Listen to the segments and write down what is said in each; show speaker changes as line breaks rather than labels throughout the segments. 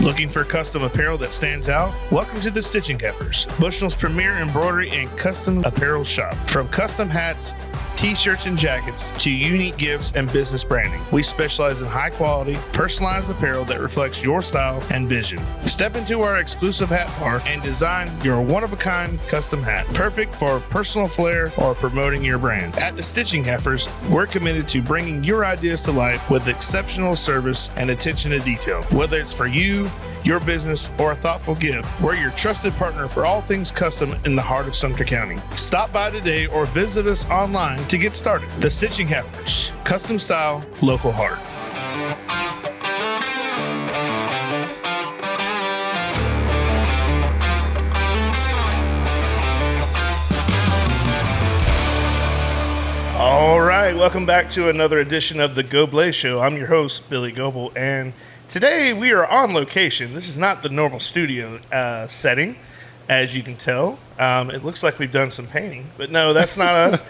Looking for custom apparel that stands out? Welcome to the Stitching Heifers, Bushnell's premier embroidery and custom apparel shop. From custom hats, t-shirts and jackets to unique gifts and business branding, we specialize in high quality, personalized apparel that reflects your style and vision. Step into our exclusive hat bar and design your one-of-a-kind custom hat, perfect for personal flair or promoting your brand. At the Stitching Heifers, we're committed to bringing your ideas to life with exceptional service and attention to detail. Whether it's for you, your business, or a thoughtful gift, we're your trusted partner for all things custom in the heart of Sumter County. Stop by today or visit us online to get started. The Stitching Heifers, custom style, local heart. All right, welcome back to another edition of the Goblay Show. I'm your host, Billy Goble, and today we are on location. This is not the normal studio setting, as you can tell. It looks like we've done some painting, but no, that's not us.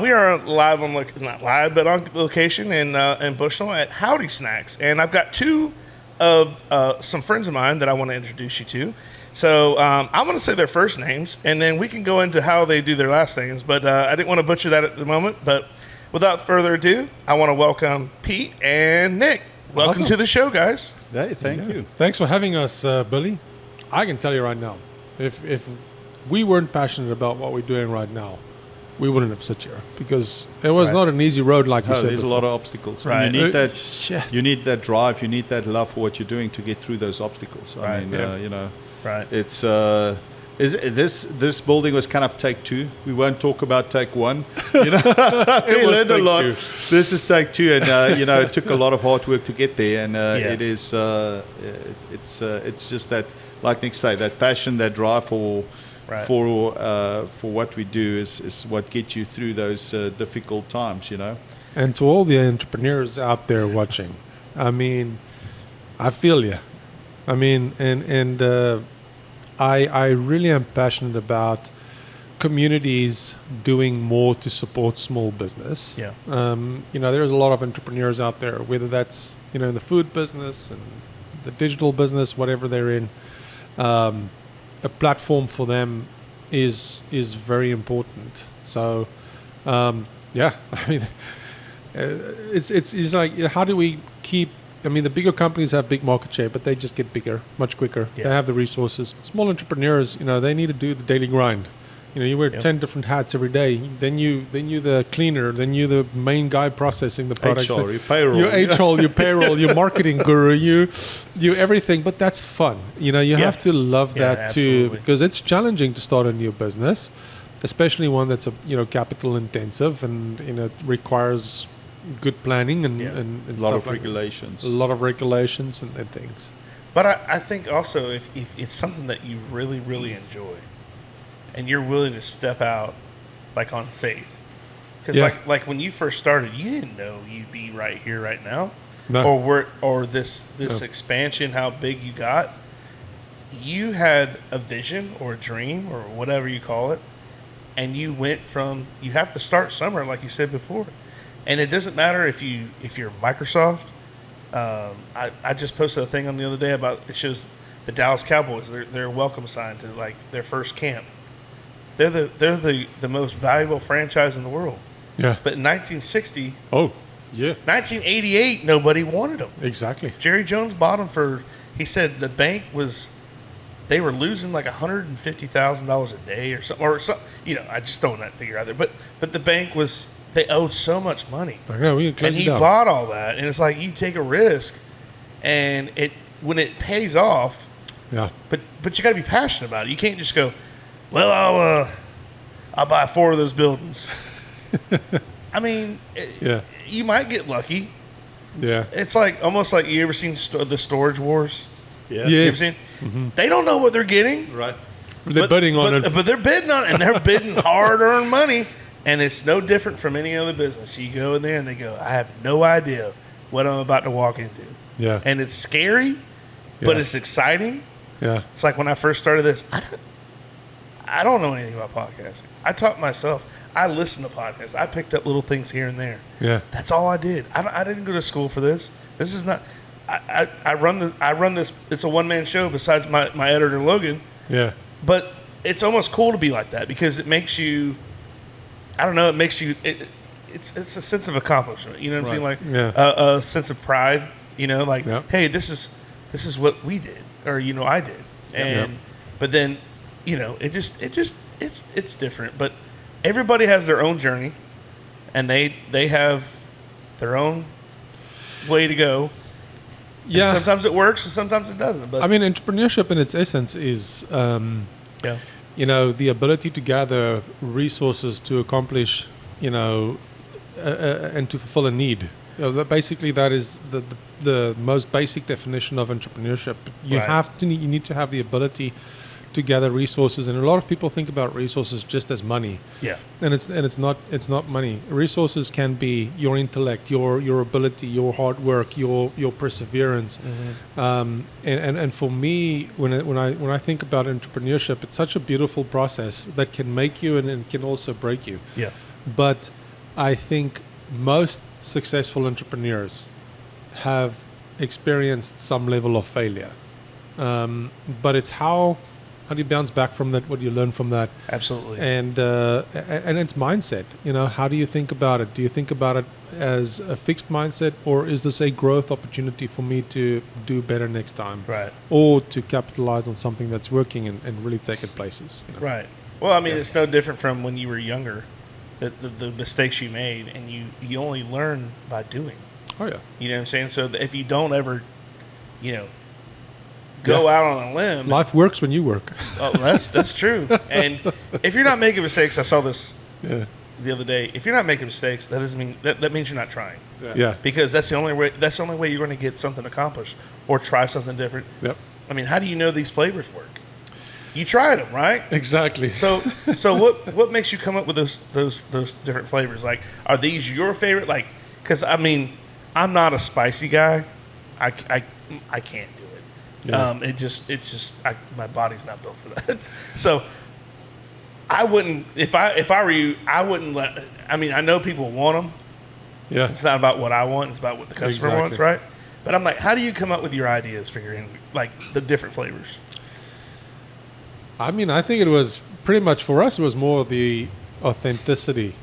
We are live on not live, but on location in Bushnell at Howdy Snax, and I've got two of some friends of mine that I want to introduce you to. So I'm going to say their first names, and then we can go into how they do their last names. But I didn't want to butcher that at the moment. But without further ado, I want to welcome Pete and Nick. Welcome to the show, guys.
Hey, thank you.
Thanks for having us, Billy. I can tell you right now, if we weren't passionate about what we're doing right now, we wouldn't have sit here, because it was not an easy road, like you said.
There's
before.
a lot of obstacles.
Right.
You need that. You need that drive. You need that love for what you're doing to get through those obstacles. I mean, you know.
Right.
It's this building was kind of take two. We won't talk about take one. You know, we learned a lot.
Two.
This is take two, and you know, it took a lot of hard work to get there. And it is it's just that, like Nick said, that passion, that drive for what we do is what gets you through those difficult times. You know.
And to all the entrepreneurs out there watching, I mean, I feel you. I mean, and I really am passionate about communities doing more to support small business.
Yeah.
You know, there's a lot of entrepreneurs out there, whether that's, you know, in the food business and the digital business, whatever they're in. A platform for them is very important. So, yeah, I mean, it's like, you know, how do we keep? I mean, the bigger companies have big market share, but they just get bigger much quicker. Yeah. They have the resources. Small entrepreneurs, you know, they need to do the daily grind. You know, you wear 10 different hats every day. Then you the cleaner. Then you the main guy processing the products.
HR, your payroll.
Your HR, your payroll, your marketing guru, you everything. But that's fun. You know, you have to love that too, because it's challenging to start a new business, especially one that's capital intensive and it requires good planning and
a
stuff
lot of
like
regulations.
A lot of regulations and things.
But I think also if it's something that you really, really enjoy and you're willing to step out like on faith. Because like when you first started, you didn't know you'd be right here right now. No. Or this expansion, how big you got. You had a vision or a dream or whatever you call it, and you went from, you have to start somewhere, like you said before. And it doesn't matter if you're Microsoft. I just posted a thing on the other day about, it shows the Dallas Cowboys, their welcome sign to like their first camp. They're the most valuable franchise in the world.
Yeah.
But in 1960, 1988, nobody wanted them.
Exactly.
Jerry Jones bought them for, he said the bank they were losing like $150,000 a day or something. You know, I just throwing that figure out there. But the bank they owed so much money. And he bought all that. And it's like, you take a risk, and when it pays off, but you got to be passionate about it. You can't just go, well, I'll buy 4 of those buildings. I mean, you might get lucky. Yeah. It's like almost like, you ever seen the Storage Wars?
Yeah. Yes.
Mm-hmm. They don't know what they're getting.
Right.
They're bidding on it.
But they're bidding on it, and they're bidding hard-earned money. And it's no different from any other business. You go in there and they go, I have no idea what I'm about to walk into.
Yeah.
And it's scary, but it's exciting.
Yeah.
It's like when I first started this, I don't know anything about podcasting. I taught myself. I listened to podcasts. I picked up little things here and there.
Yeah.
That's all I did. I didn't go to school for this. This is not. I run this. It's a one man show besides my editor Logan.
Yeah.
But it's almost cool to be like that because it makes you. I don't know. It makes you. It's a sense of accomplishment. You know what I'm saying? Like a sense of pride. You know, like hey, this is what we did, or I did, and but then it's different. But everybody has their own journey, and they have their own way to go. Yeah. And sometimes it works, and sometimes it doesn't. But
I mean, entrepreneurship in its essence is, the ability to gather resources to accomplish, and to fulfill a need. Basically, that is the most basic definition of entrepreneurship. You need to have the ability to gather resources, and a lot of people think about resources just as money. Yeah. And it's not money. Resources can be your intellect, your ability, your hard work, your perseverance. Mm-hmm. And for me, when I think about entrepreneurship, it's such a beautiful process that can make you and it can also break you. Yeah. But I think most successful entrepreneurs have experienced some level of failure. But it's how do you bounce back from that? What do you learn from that? Absolutely. And it's mindset. How do you think about it? Do you think about it as a fixed mindset, or is this a growth opportunity for me to do better next time? Right. Or to capitalize on something that's working and really take it places. Right. Well, I mean, it's no different from when you were younger. The mistakes you made, and you only learn by doing. Oh yeah. You know what I'm saying? So if you don't ever, go out on a limb. Life works when you work. Oh, that's true. And if you're not making mistakes, I saw this the other day. If you're not making mistakes, that doesn't mean that means you're not trying. Yeah. Because that's the only way. That's the only way you're going to get something accomplished or try something different. Yep. I mean, how do you know these flavors work? You tried them, right? Exactly. So what makes you come up with those different flavors? Like, are these your favorite? Like, because I mean, I'm not a spicy guy. I can't do it. Yeah. It's just my body's not built for that. So I wouldn't, if I were you, I wouldn't let. I mean, I know people want them. Yeah. It's not about what I want. It's about what the customer wants, right? But I'm like, how do you come up with your ideas for the different flavors? I mean, I think it was pretty much for us. It was more the authenticity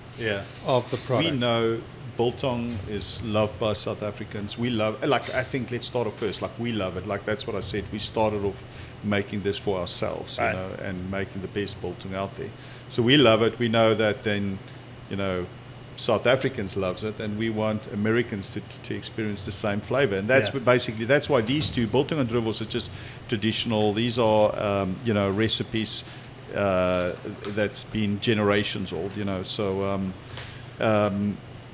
of the product.
We know biltong is loved by South Africans. We love, I think let's start off first. We love it. That's what I said. We started off making this for ourselves, and making the best biltong out there. So we love it. We know that then, South Africans loves it, and we want Americans to experience the same flavor. And that's that's why these two, biltong and dribbles, are just traditional. These are, recipes that's been generations old, So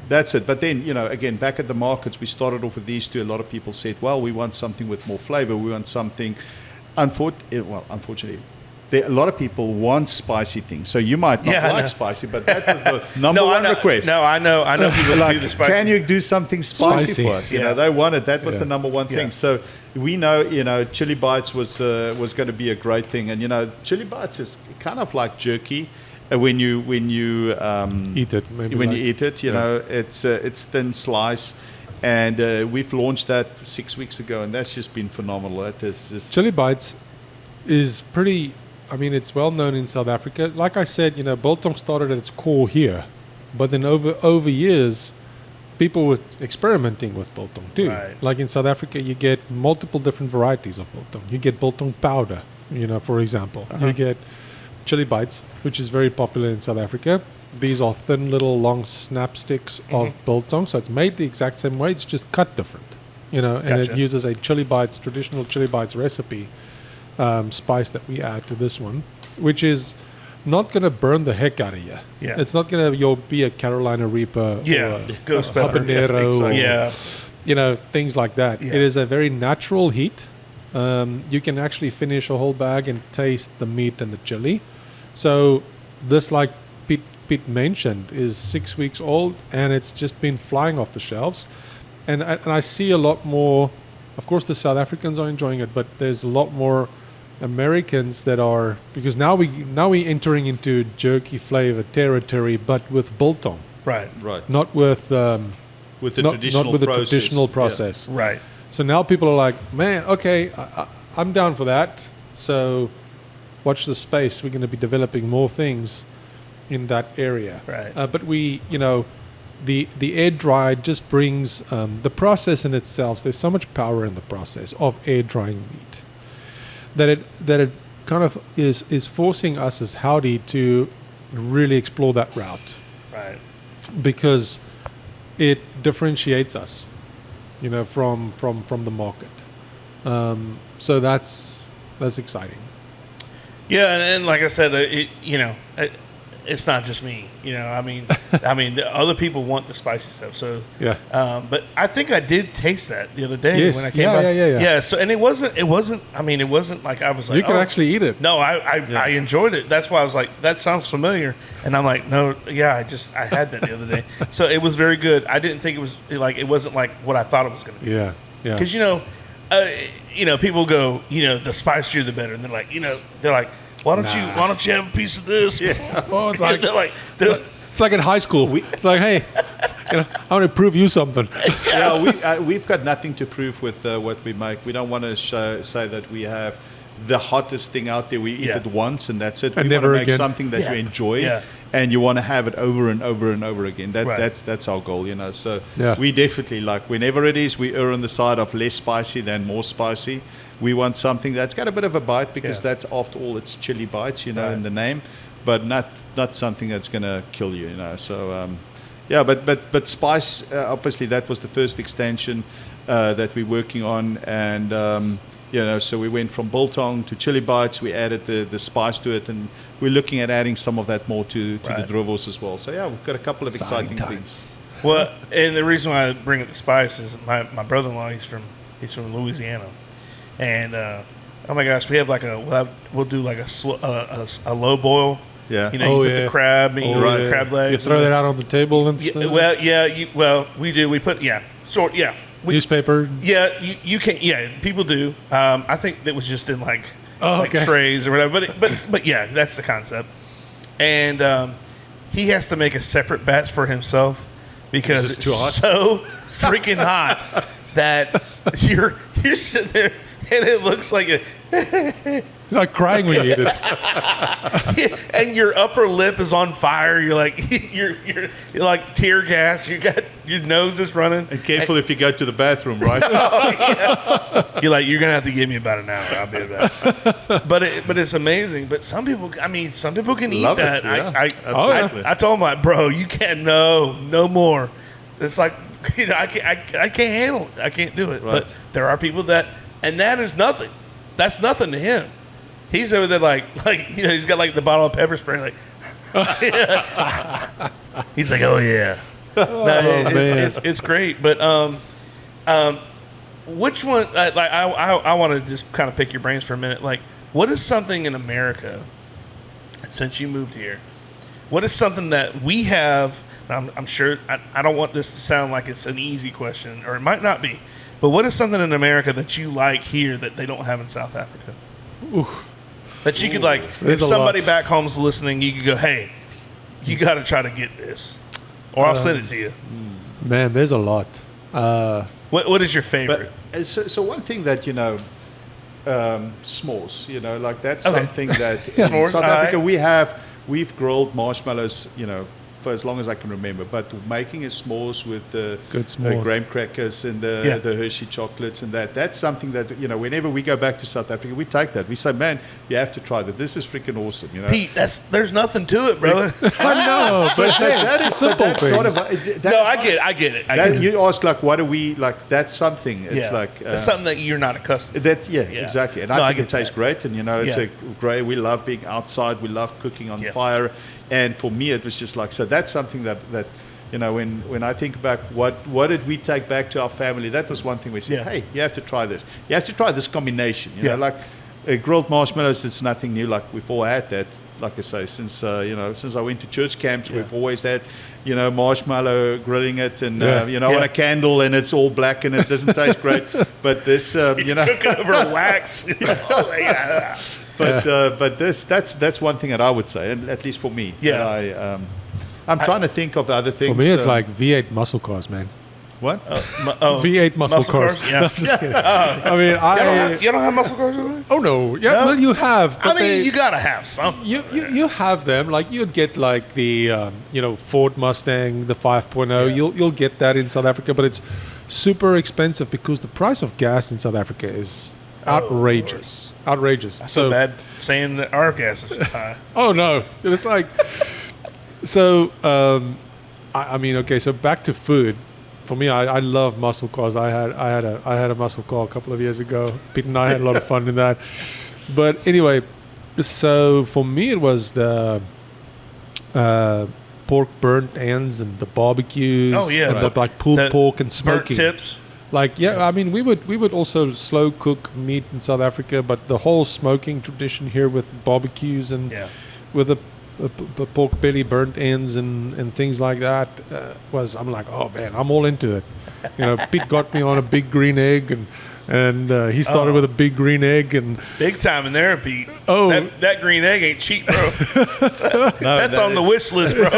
that's it. But then, again, back at the markets, we started off with these two. A lot of people said, well, we want something with more flavor. We want something, unfortunately, a lot of people want spicy things. So you might not like spicy, but that was the number one request. No, I know people do the spicy. Can you do something spicy for us? They wanted, that was the number one thing. So we know, chili bites was going to be a great thing. And, chili bites is kind of like jerky. When you eat it, it's thin slice, and we've launched that 6 weeks ago, and that's just been phenomenal. That is just
chili bites is pretty. I mean, it's well known in South Africa. Like I said, biltong started at its core here, but then over years, people were experimenting with biltong too. Right. Like in South Africa, you get multiple different varieties of biltong. You get biltong powder, for example. You get chili bites, which is very popular in South Africa. These are thin little long snap sticks of biltong, so it's made the exact same way, it's just cut different, and it uses a traditional chili bites recipe spice that we add to this one, which is not going to burn the heck out of you. Yeah. It's not going to be a Carolina Reaper or
ghost pepper,
habanero, things like that. Yeah. It is a very natural heat. You can actually finish a whole bag and taste the meat and the chili. So this, like Pete mentioned, is 6 weeks old, and it's just been flying off the shelves. And I see a lot more. Of course, the South Africans are enjoying it, but there's a lot more Americans that are, because now we entering into jerky flavor territory, but with biltong. Right. Not with the traditional process. Yeah. Right. So now people are like, man, okay, I'm down for that. So watch the space. We're going to be developing more things in that area.
Right.
But we, the air dry just brings the process in itself. There's so much power in the process of air drying meat that it kind of is forcing us as Howdy to really explore that route.
Right.
Because it differentiates us, from the market. So that's exciting.
Yeah, and like I said, it's not just me. I mean, the other people want the spicy stuff. So
Yeah.
But I think I did taste that the other day
Yes.
when I came
Yeah,
by.
yeah, yeah, yeah.
Yeah. So and it wasn't. I mean, it wasn't like I was like,
You can
oh.
actually eat it.
No, I enjoyed it. That's why I was like, that sounds familiar. And I'm like, no, yeah, I had that the other day. So it was very good. I didn't think it was like, it wasn't like what I thought it was going to be.
Yeah. Yeah.
Because, people go, the spicier the better. And they're like, why don't you have a piece of this? Yeah.
Well, it's like,
they're
it's like in high school. It's like, hey, I want to prove you something.
Yeah, we've got nothing to prove with what we make. We don't want to say that we have the hottest thing out there. We eat it once and that's it.
And
we
never
want to make
again.
something that you enjoy.
Yeah.
And you want to have it over and over and over again.
Right.
That's our goal, So
Yeah.
we definitely whenever it is, we err on the side of less spicy than more spicy. We want something that's got a bit of a bite because that's after all it's chili bites,
Right.
in the name, but not something that's going to kill you, So but spice obviously that was the first extension that we're working on, and so we went from biltong to chili bites. We added the spice to it, and we're looking at adding some of that more to the drivels as well. So we've got a couple of exciting things.
Well, and the reason why I bring up the spice is my brother-in-law, he's from Louisiana. And oh my gosh, we have we'll do like a low boil.
Yeah.
You put the crab meat, crab legs.
You throw that out on the table and stuff?
We do. We put
Newspaper.
Yeah, you can. Yeah, people do. I think that was just in like trays or whatever. But yeah, that's the concept. And he has to make a separate batch for himself because
It's too hot?
so freaking hot that you're sitting there and it looks like
It's like crying when you eat it.
and your upper lip is on fire. You're like you're like tear gas. You got your nose is running.
And careful if you go to the bathroom, right?
You're gonna have to give me about an hour. I'll be back. But it's amazing. But some people can eat
Love
that.
it, yeah. Absolutely.
I told him, bro, you can't. No more. It's like I can't handle it. I can't do it.
Right.
But there are people that, and that is nothing. That's nothing to him. He's over there like he's got like the bottle of pepper spray like. He's like, oh yeah. It's great, but which one? I want to just kind of pick your brains for a minute. Like, what is something in America since you moved here? What is something that we have? I'm sure I don't want this to sound like it's an easy question, or it might not be. But what is something in America that you like here that they don't have in South Africa?
Ooh.
That you could like,
There's
if
a
somebody
lot.
back home's listening, you could go, hey, you got to try to get this, or I'll send it to you.
Man, there's a lot.
What is your favorite?
But so one thing that s'mores, like that's
Okay.
something that
S'mores,
in South Africa
alright.
we've grilled marshmallows, for as long as I can remember. But making a s'mores with the
Good s'mores.
graham crackers and the Hershey chocolates and that's something that whenever we go back to South Africa, we take that. We say, man, you have to try that. This is freaking awesome.
Pete, there's nothing to it, brother.
I know, but hey,
that
it's
is
the simple
that's
things.
not a, that
No,
is
I
not-
get it. I get it.
that- you ask like, what do we like? That's something. It's
Yeah.
like
That's something that you're not accustomed to.
That's
Yeah.
exactly. And
No,
I
I
think
get
it tastes
that.
great. And it's
Yeah.
a great. We love being outside. We love cooking on
Yeah.
fire. And for me, it was just like so. That's something that when I think back, what did we take back to our family? That was one thing we said.
Yeah.
Hey, you have to try this. You have to try this combination.
Yeah.
Like grilled marshmallows. It's nothing new. Like we've all had that. Like I say, since I went to church camps, we've always had marshmallow grilling it, and on a candle, and it's all black and it doesn't taste great. But this,
Cooking over wax. Yeah.
but that's one thing that I would say, and at least for me.
Yeah.
that I'm trying to think of other things.
For me, it's like V8 muscle cars, man.
What?
V8 muscle cars.
Yeah.
No, I'm just kidding. I mean,
you don't have muscle cars over there?
oh no, yeah,
No?
well, you have. But
I mean, you gotta have some.
you have them. Like you'd get like the Ford Mustang, the 5.0. You'll get that in South Africa, but it's super expensive because the price of gas in South Africa is outrageous. Outrageous.
So bad saying that our gas is high.
Oh no, it's like so. I mean, okay. So back to food. For me, I love muscle cars. I had a muscle car a couple of years ago. Pete and I had a lot of fun in that. But anyway, so for me it was the pork burnt ends and the barbecues.
Oh, yeah.
and the like pulled pork and
Burnt
smoking.
tips.
Like I mean, we would also slow cook meat in South Africa, but the whole smoking tradition here with barbecues and with the pork belly, burnt ends, and things like that I'm like, oh man, I'm all into it. Pete got me on a big green egg, and he started with a big green egg, and
Big time in there, Pete.
Oh.
that green egg ain't cheap, bro. That's on the wish list, bro.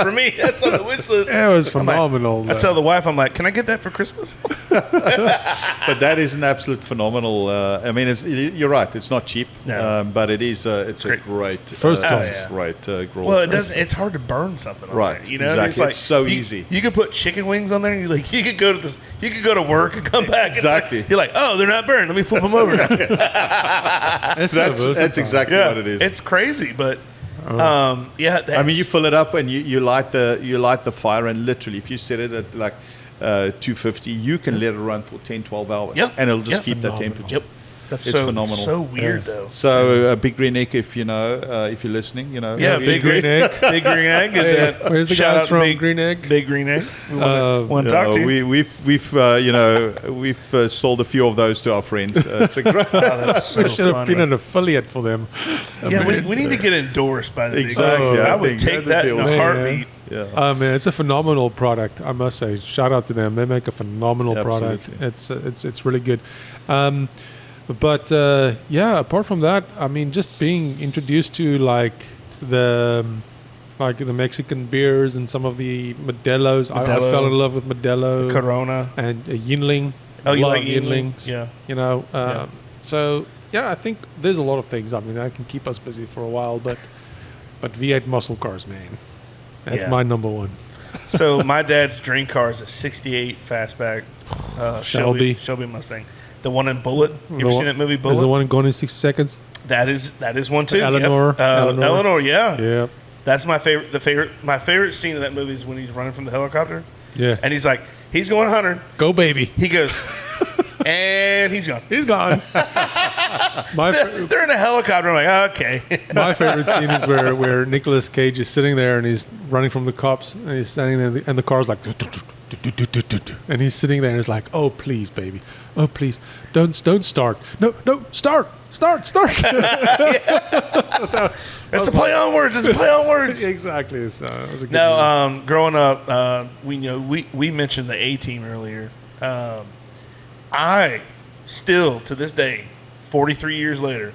For me, that's on the wish list.
it was
I'm like-
phenomenal.
I tell the wife, I'm like, can I get that for Christmas?
But that is an absolute phenomenal. I mean, you're right. It's not cheap,
No.
but it is. It's a great
First class.
yeah.
Great. Grill.
Well, it does. It's hard to burn something, on
Right,
there,
exactly. It's so
you-
easy.
You could put chicken wings on there, and you could go to this. You could go to work and come back. It's like-
Exactly.
you're like, oh, they're not burned. Let me flip them over.
That's exactly what it is.
It's crazy, but
I mean, you fill it up and you light the fire, and literally, if you set it at like 250, you can let it run for 10, 12 hours,
Yep.
and it'll just
Yep.
keep that
Phenomenal.
temperature.
Yep. That's
It's
so
phenomenal.
So weird though.
So Big Green Egg, if you're listening,
Yeah,
Big Green Egg.
Big green egg. Get
Hey,
that.
where's the
Shout
guys
out
from
Big
Green Egg?
Big green egg. We want to talk to you.
We've sold a few of those to our friends. It's a great.
Oh, that's so
I should have
funny.
been an affiliate for them.
Yeah, we need to get endorsed by the
Exactly,
Big Egg.
I
I would
think
take
that'd
that in
be
a
awesome.
heartbeat.
Yeah.
Man, it's a phenomenal product, I must say. Shout out to them. They make a phenomenal product.
Absolutely.
It's really good. But apart from that, I mean, just being introduced to like the Mexican beers and some of the Modelo's. I
Modelo.
fell in love with Modelo
Corona.
and Yinling.
Oh, you
Love
like Yinling?
Yinlings.
Yeah.
So yeah, I think there's a lot of things. I mean, that can keep us busy for a while, but V8 muscle cars, man, that's
Yeah.
my number one.
So my dad's dream car is a '68 fastback
Shelby.
Shelby Mustang. The one in Bullet. You ever
The
seen
one-
that movie
Is
Bullet?
the one Gone in 60 Seconds?
That is one too.
Eleanor.
Yep.
Eleanor.
Eleanor. Yeah.
Yeah.
That's my favorite. My favorite scene of that movie is when he's running from the helicopter,
Yeah.
and he's like, he's going 100.
Go, baby.
He goes, and he's gone.
He's gone. my,
They're in a helicopter. I'm like, okay.
my favorite scene is where Nicolas Cage is sitting there and he's running from the cops and he's standing there and the car's like, and he's sitting there and he's like, oh, please, baby. Oh, please. Don't start. No, start.
It's a play on words. It's a play on words.
Exactly. So it was a good movie.
No, growing up, we mentioned the A Team earlier. I still to this day, 43 years later,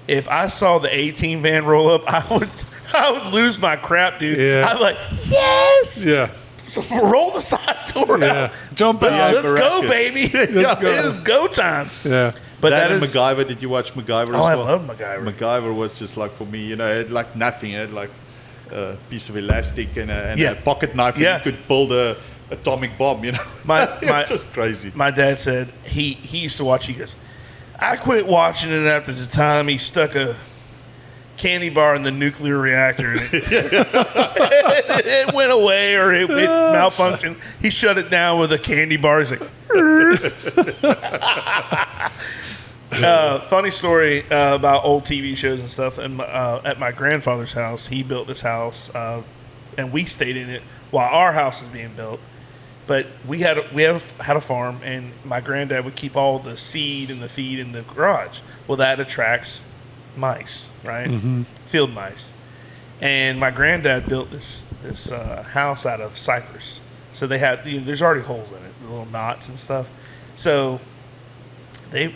if I saw the A Team van roll up, I would lose my crap, dude.
Yeah.
I'm like, yes,
Yeah.
roll the side door
Yeah.
out.
Jump out.
Let's go, baby.
Let's go.
It is go time.
Yeah.
But
that
that
and
is.
MacGyver. Did you watch MacGyver as
Oh, I
well?
love MacGyver.
MacGyver was just like, for me, it had like nothing. It had like a piece of elastic and
Yeah.
a pocket knife.
Yeah.
And you could build a atomic bomb, it's just crazy.
My dad said he used to watch. He goes, I quit watching it after the time he stuck a candy bar in the nuclear reactor. And it went away or it malfunctioned. He shut it down with a candy bar. He's like, funny story about old TV shows and stuff. And at my grandfather's house, he built this house, and we stayed in it while our house was being built. But we had a farm, and my granddad would keep all the seed and the feed in the garage. Well, that attracts mice, right?
Mm-hmm.
Field mice. And my granddad built this house out of cypress. So they had there's already holes in it, little knots and stuff. So and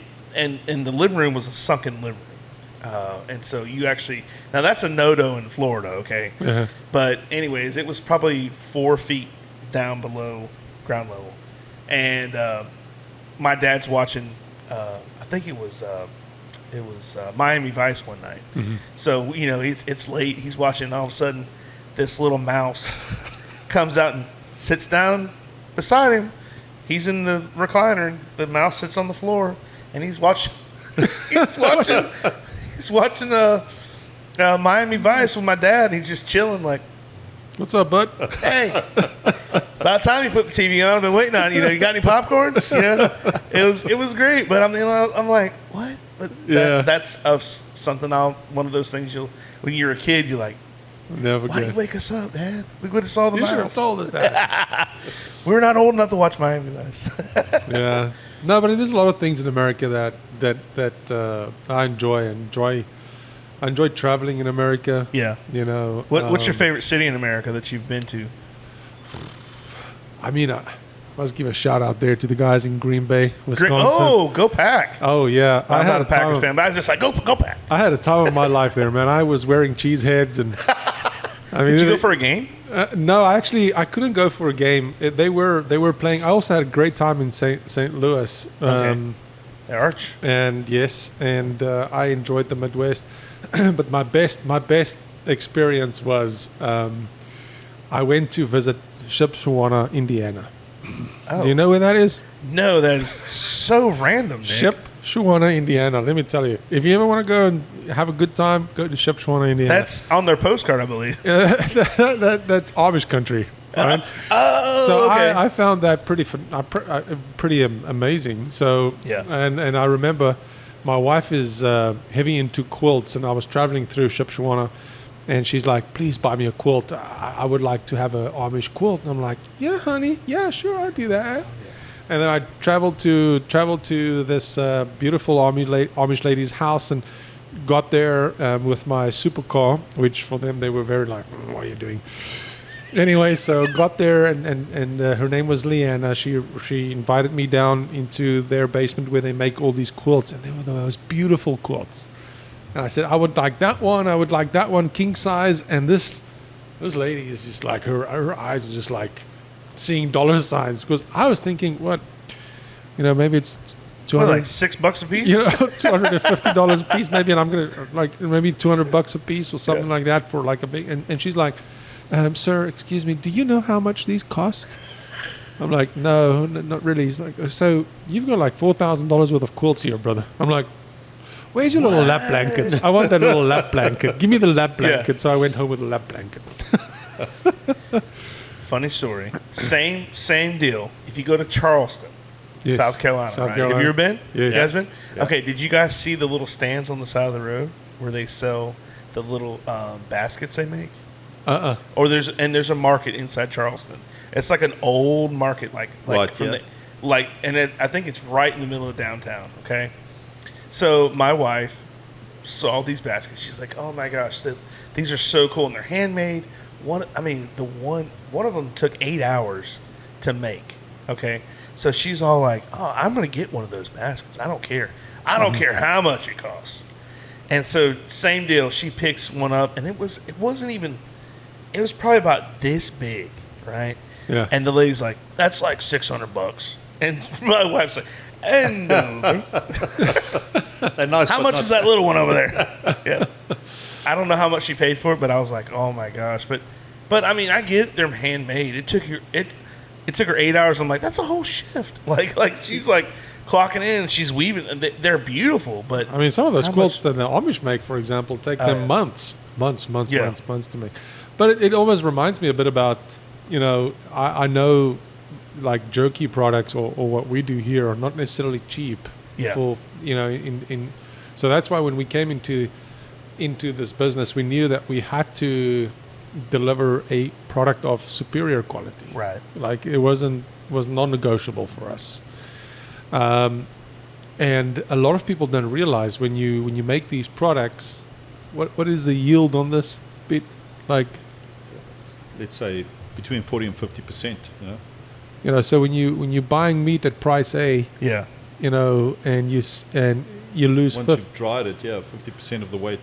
the living room was a sunken living room. And so you actually now that's a no-do in Florida, okay?
Uh-huh.
But anyways, it was probably 4 feet down below ground level. and my dad's watching. I think it was Miami Vice one night.
Mm-hmm.
So it's late. He's watching. All of a sudden, this little mouse comes out and sits down beside him. He's in the recliner, and the mouse sits on the floor, and he's watching. He's watching Miami Vice with my dad. And he's just chilling, like,
What's up, bud?
hey. By the time he put the TV on, I've been waiting on. You got any popcorn? It was great. But I'm like, what? But that's something. One of those things when you're a kid, you're like,
Never
why did you wake us up, Dad? We would have saw the
You
mouse.
should have told us that.
We're not old enough to watch Miami Vice.
Yeah. No, but there's a lot of things in America that I enjoy. I enjoy traveling in America.
Yeah. What's your favorite city in America that you've been to?
I mean, I must give a shout out there to the guys in Green Bay, Wisconsin.
Oh, go Pack.
Oh, yeah.
I'm not a Packers fan, but I was just like, go Pack.
I had a time of my life there, man. I was wearing cheese heads and...
Did you go for a game?
No, I couldn't go for a game. They were playing. I also had a great time in St. Louis.
Okay. The Arch.
And yes, I enjoyed the Midwest. But my best experience was I went to visit Shipshewana, Indiana.
Oh.
Do you know where that is?
No, that is so random, Nick.
Shipshewana, Indiana. Let me tell you, if you ever want to go and have a good time, go to Shipshewana, Indiana.
That's on their postcard, I believe.
That's Amish country. Right? So
okay.
I found that pretty amazing. So
yeah,
and I remember my wife is heavy into quilts, and I was traveling through Shipshewana, and she's like, "Please buy me a quilt. I would like to have an Amish quilt." And I'm like, "Yeah, honey. Yeah, sure, I'll do that." And then I traveled to this beautiful Amish lady's house and got there with my supercar, which for them they were very like, "What are you doing?" Anyway, so got there and her name was Leanna. She invited me down into their basement where they make all these quilts, and they were the most beautiful quilts. And I said, I would like that one, king size. And this lady is just like, her eyes are just like seeing dollar signs, because I was thinking, maybe it's $200,
like $6 a piece,
$250 a piece maybe, and I'm gonna like maybe $200 a piece or something like that for like a big. And she's like, sir, excuse me, do you know how much these cost? I'm like, no, not really. He's like, so you've got like $4,000 worth of quilts here, brother. I'm like, where's your little lap blankets? I want that little lap blanket. Give me the lap blanket. Yeah. So I went home with a lap blanket.
Funny story. Same deal. If you go to Charleston, yes. South Carolina, right? Have you ever been?
Yes.
You guys been? Yeah. Okay, did you guys see the little stands on the side of the road where they sell the little baskets they make? Or there's a market inside Charleston. It's like an old market, like from I think it's right in the middle of downtown. Okay, so my wife saw these baskets. She's like, "Oh my gosh, these are so cool, and they're handmade." One of them took 8 hours to make. Okay, so she's all like, "Oh, I'm gonna get one of those baskets. I don't care. I don't care how much it costs." And so same deal. She picks one up, and it wasn't even. It was probably about this big, right?
Yeah.
And the lady's like, "That's like $600." And my wife's like, "No."
Nice,
how much
is
is that little one over there? Yeah. I don't know how much she paid for it, but I was like, "Oh my gosh!" But I mean, I get it, they're handmade. It took her 8 hours. I'm like, that's a whole shift. Like she's like clocking in and she's weaving. And they're beautiful, but
I mean, some of those quilts that the Amish make, for example, take them months to make. But it almost reminds me a bit about, I know like jerky products or what we do here are not necessarily cheap.
Yeah.
So that's why when we came into this business, we knew that we had to deliver a product of superior quality.
Right.
Like it was non-negotiable for us. And a lot of people don't realize when you make these products, what is the yield on this bit? Like,
let's say between 40 and 50%.
So when you're buying meat at price A,
yeah,
and you lose
Once you've dried it, 50% of the weight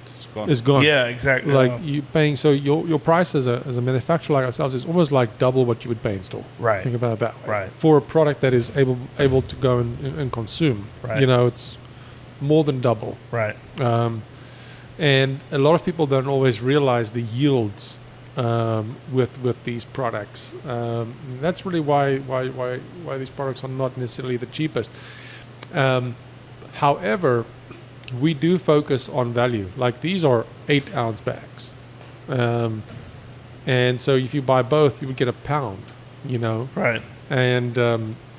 is gone.
Yeah, exactly.
Like you paying, so your price as a manufacturer like ourselves is almost like double what you would pay in store.
Right.
Think about it that way.
Right.
For a product that is able to go and consume.
Right.
You know, it's more than double.
Right.
And a lot of people don't always realize the yields with these products. That's really why these products are not necessarily the cheapest. However, we do focus on value. Like these are 8-ounce bags, and so if you buy both, you would get a pound. You know,
Right.
and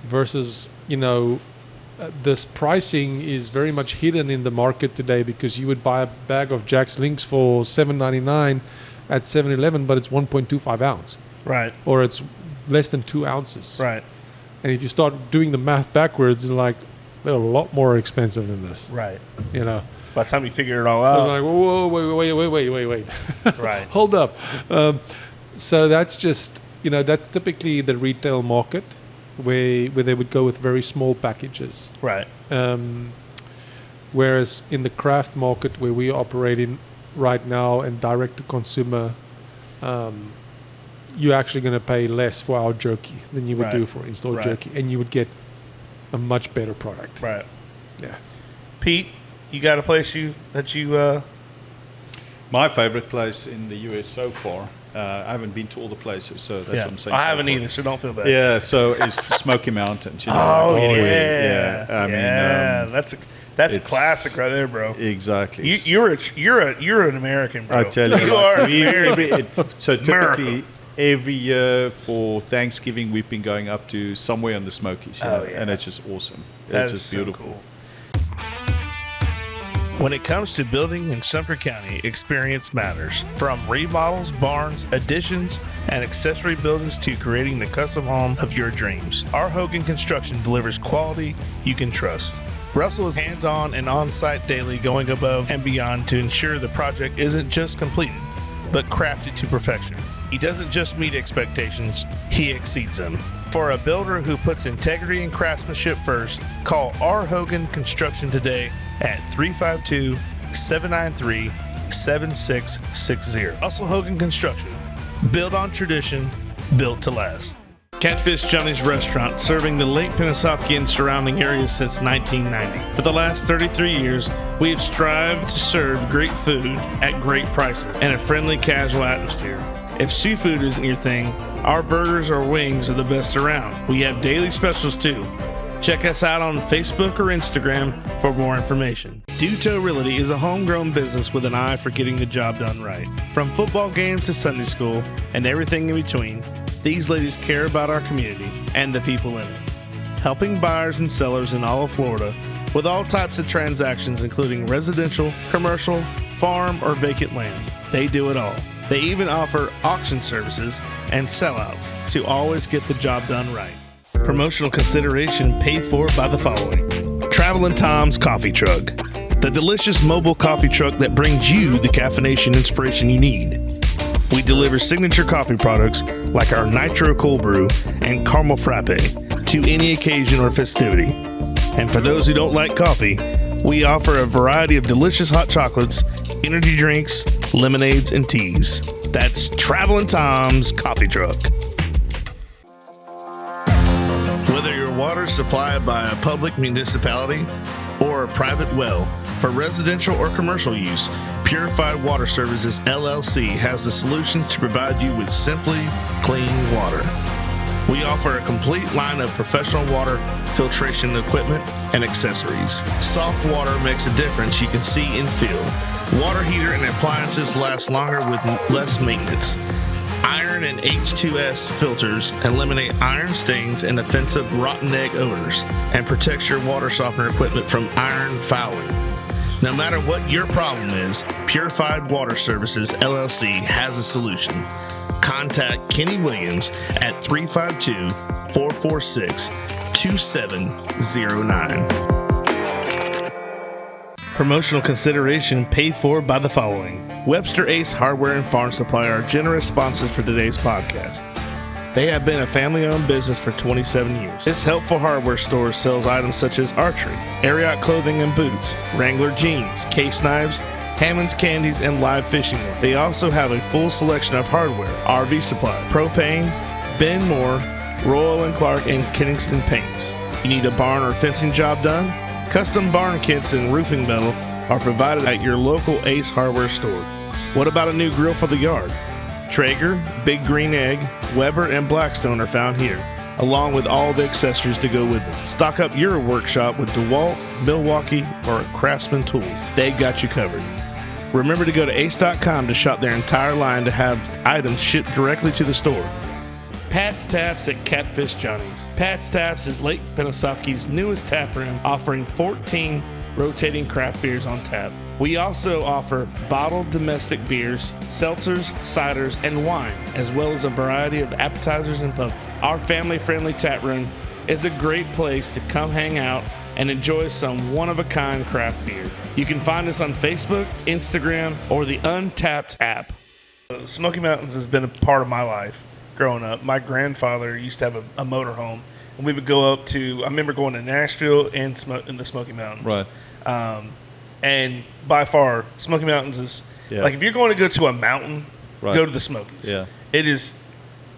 versus this pricing is very much hidden in the market today, because you would buy a bag of Jack's Links for $7.99 at 7-Eleven, but it's 1.25 ounce,
Right.
or it's less than 2 ounces.
Right.
And if you start doing the math backwards, you're like, they're a lot more expensive than this.
Right.
You know,
By the time you figure it all
I was
out.
like, whoa, wait.
Right.
Hold up. So that's just, that's typically the retail market where they would go with very small packages.
Right.
Whereas in the craft market where we operate in right now and direct to consumer, you're actually going to pay less for our jerky than you would do for in-store jerky, and you would get a much better product.
Right.
Yeah.
Pete, you got a place that you
My favorite place in the US so far, I haven't been to all the places, so that's what I'm saying.
I
so
haven't
far.
either, so don't feel bad.
Yeah, so it's Smoky Mountains.
Oh,
like,
yeah.
I mean,
that's a classic right there, bro.
exactly.
You're an American, bro.
I tell you,
you are
so typically every year for Thanksgiving we've been going up to somewhere in the Smokies, and it's just awesome.
That
It's
is
just
so
beautiful.
cool. When it comes to building in Sumter County, experience matters. From remodels, barns, additions, and accessory buildings to creating the custom home of your dreams, our Hogan Construction delivers quality you can trust. Russell is hands-on and on-site daily, going above and beyond to ensure the project isn't just completed, but crafted to perfection. He doesn't just meet expectations, he exceeds them. For a builder who puts integrity and craftsmanship first, call R. Hogan Construction today at 352-793-7660. Russell Hogan Construction. Built on tradition, built to last. Catfish Johnny's Restaurant, serving the Lake Pennsauken and surrounding areas since 1990. For the last 33 years, we have strived to serve great food at great prices and a friendly, casual atmosphere. If seafood isn't your thing, our burgers or wings are the best around. We have daily specials too. Check us out on Facebook or Instagram for more information. Duto Realty is a homegrown business with an eye for getting the job done right. From football games to Sunday school and everything in between, these ladies care about our community and the people in it. Helping buyers and sellers in all of Florida with all types of transactions, including residential, commercial, farm, or vacant land. They do it all. They even offer auction services and sellouts to always get the job done right. Promotional consideration paid for by the following. Travelin' Tom's Coffee Truck, the delicious mobile coffee truck that brings you the caffeination inspiration you need. We deliver signature coffee products like our Nitro Cold Brew and Caramel Frappe to any occasion or festivity. And for those who don't like coffee, we offer a variety of delicious hot chocolates, energy drinks, lemonades, and teas. That's Travelin' Tom's Coffee Truck. Whether your water is supplied by a public municipality or a private well, for residential or commercial use, Purified Water Services LLC has the solutions to provide you with simply clean water. We offer a complete line of professional water filtration equipment and accessories. Soft water makes a difference you can see and feel. Water heater and appliances last longer with less maintenance. Iron and H2S filters eliminate iron stains and offensive rotten egg odors and protects your water softener equipment from iron fouling. No matter what your problem is, Purified Water Services LLC has a solution. Contact Kenny Williams at 352-446-2709. Promotional consideration paid for by the following. Webster Ace Hardware and Farm Supply are generous sponsors for today's podcast. They have been a family-owned business for 27 years. This helpful hardware store sells items such as archery, Ariat clothing and boots, Wrangler jeans, case knives, Hammond's candies, and live fishing wear. They also have a full selection of hardware, RV supply, propane, Ben Moore, Royal & Clark, and Kenningston paints. You need a barn or fencing job done? Custom barn kits and roofing metal are provided at your local Ace Hardware store. What about a new grill for the yard? Traeger, Big Green Egg, Weber, and Blackstone are found here, along with all the accessories to go with it. Stock up your workshop with DeWalt, Milwaukee, or Craftsman tools. They got you covered. Remember to go to ace.com to shop their entire line to have items shipped directly to the store. Pat's Taps at Catfish Johnny's. Pat's Taps is Lake Penosofsky's newest tap room, offering 14 rotating craft beers on tap. We also offer bottled domestic beers, seltzers, ciders, and wine, as well as a variety of appetizers and puff. Our family-friendly tap room is a great place to come hang out and enjoy some one-of-a-kind craft beer. You can find us on Facebook, Instagram, or the Untapped app. Smoky Mountains has been a part of my life growing up. My grandfather used to have a motorhome, and we would go up to, I remember going to Nashville and in the Smoky Mountains.
Right.
And by far, Smoky Mountains is, like if you're going to go to a mountain, go to the Smokies.
Yeah.
It is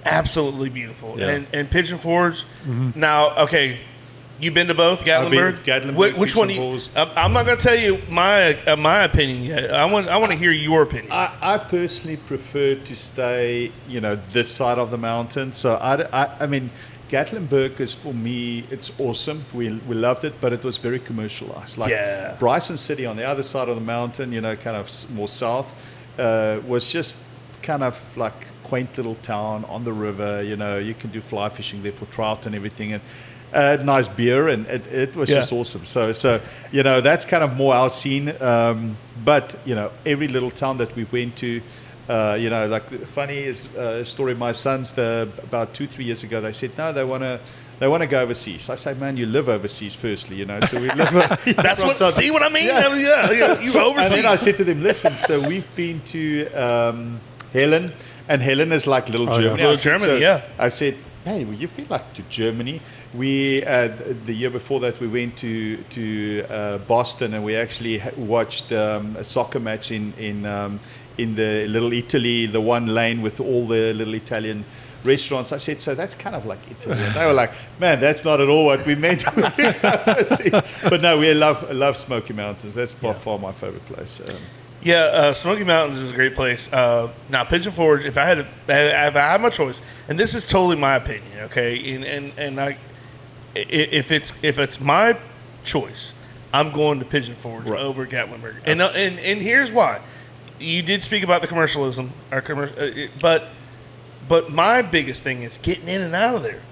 absolutely beautiful.
Yeah.
And Pigeon Forge, now, okay, you've been to both, Gatlinburg?
Gatlinburg,
Which one? I'm not going to tell you my opinion yet. I want to hear your opinion.
I personally prefer to stay, this side of the mountain. So I mean, Gatlinburg is, for me, it's awesome. We loved it, but it was very commercialized. Like Bryson City on the other side of the mountain, kind of more south, was just kind of like quaint little town on the river. You can do fly fishing there for trout and everything, and nice beer, and it was just awesome. So that's kind of more our scene. But every little town that we went to, like the funny is story. My sons, about 2-3 years ago, they said no, they want to go overseas. I say, man, you live overseas, firstly, So we live.
That's what. See what I mean? Yeah. You overseas.
And then I said to them, listen. So we've been to Helen, and Helen is like little Germany.
Little Germany,
I said, hey, well, you've been like to Germany. We the year before that we went to Boston, and we actually watched a soccer match in the little Italy, the one lane with all the little Italian restaurants. I said, so that's kind of like Italy. And they were like, man, that's not at all what we meant. But no, we love Smoky Mountains. That's by far my favorite place.
Smoky Mountains is a great place. Now, Pigeon Forge, if I had my choice, and this is totally my opinion, okay, and if it's my choice, I'm going to Pigeon Forge over Gatlinburg, and here's why. You did speak about the commercialism, but my biggest thing is getting in and out of there.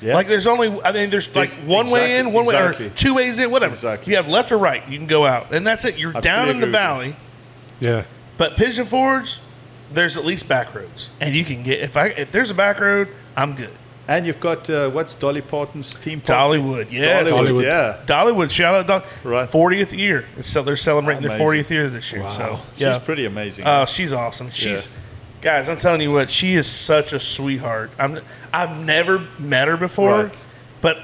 Yeah. Like there's like one way in, one way, or 2 ways in, whatever.
Exactly.
You have left or right, you can go out, and that's it. You're down in the valley.
Yeah.
But Pigeon Forge, there's at least back roads, and you can get if there's a back road, I'm good.
And you've got what's Dolly Parton's theme park?
Dollywood, yeah. Dollywood, shout out
right.
40th year. They're celebrating their 40th year this year. Wow. So
she's pretty amazing.
She's awesome. Guys, I'm telling you what, she is such a sweetheart. I've never met her before, but